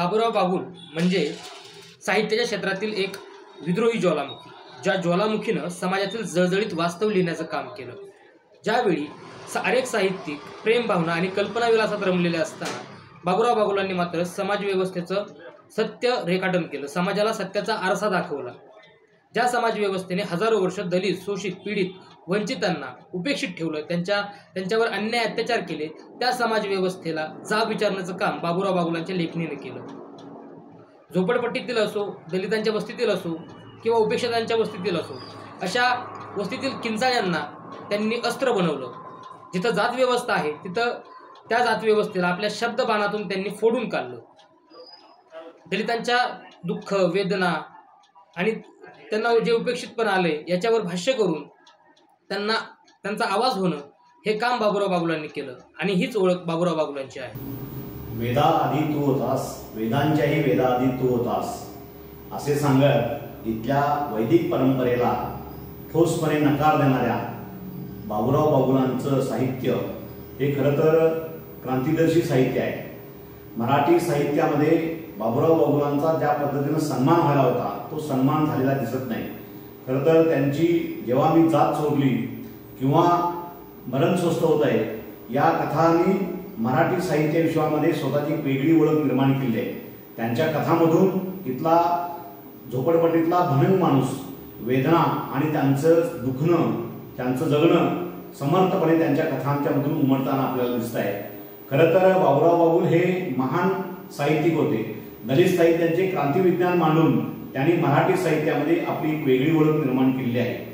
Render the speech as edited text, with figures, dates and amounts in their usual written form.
बाबूराव बागुल म्हणजे साहित्याच्या क्षेत्रातील एक विद्रोही ज्वालामुखी, ज्या ज्वालामुखीनं समाजातील जळजळीत वास्तव लिहिण्याचं काम केलं। ज्यावेळी अनेक साहित्यिक प्रेमभावना आणि कल्पनाविलासात रमलेले असताना बाबूराव बागुलांनी मात्र समाजव्यवस्थेचं सत्य रेखाटन केलं, समाजाला सत्याचा आरसा दाखवला। ज्या समाजव्यवस्थेने हजारो वर्ष दलित, शोषित, पीडित, वंचितांना उपेक्षित ठेवलं, त्यांच्यावर अन्याय अत्याचार केले, त्या समाजव्यवस्थेला जाब विचारण्याचं काम बाबूराव बागुलांच्या लेखणीने केलं। झोपडपट्टीतील असो, दलितांच्या वस्तीतील असो किंवा उपेक्षितांच्या वस्तीतील असो, अशा वस्तीतील किंचाळ्यांना त्यांनी अस्त्र बनवलं। जिथं जात व्यवस्था आहे तिथं त्या जात व्यवस्थेला आपल्या शब्दबाणातून त्यांनी फोडून काढलं। दलितांच्या दुःख, वेदना आणि त्यांना जे उपेक्षितपण आले याच्यावर भाष्य करून त्यांचा आवाज होणं, हे काम बाबूराव बागुलांनी केलं आणि हीच ओळख बाबूराव बागुलांची आहे। वेदाआधी तू होतास, वेदांच्याही वेदाआधी तू होतास असे सांगत इथल्या वैदिक परंपरेला ठोसपणे नकार देणाऱ्या बाबूराव बागुलांचं साहित्य हे खरं तर क्रांतिदर्शी साहित्य आहे। मराठी साहित्यामध्ये बाबूराव बागुलांचा ज्या पद्धतीनं सन्मान व्हायला होता तो सन्मान झालेला दिसत नाही। खरं तर त्यांची जेव्हा मी जात चोरली किंवा मरण स्वस्त होत आहे या कथांनी मराठी साहित्य विश्वामध्ये स्वतःची एक वेगळी ओळख निर्माण केली आहे। त्यांच्या कथांमधून इथला झोपडपट्टीतला भनंग माणूस वेदना आणि त्यांचं दुखणं, त्यांचं जगणं समर्थपणे त्यांच्या कथांच्या मधून उमटताना आपल्याला दिसत आहे। खरं तर बाबूराव बागुल हे महान साहित्यिक होते। दलित साहित्याचे क्रांतिविज्ञान मांडून त्यांनी मराठी साहित्यामध्ये आपली एक वेगळी ओळख निर्माण केली आहे।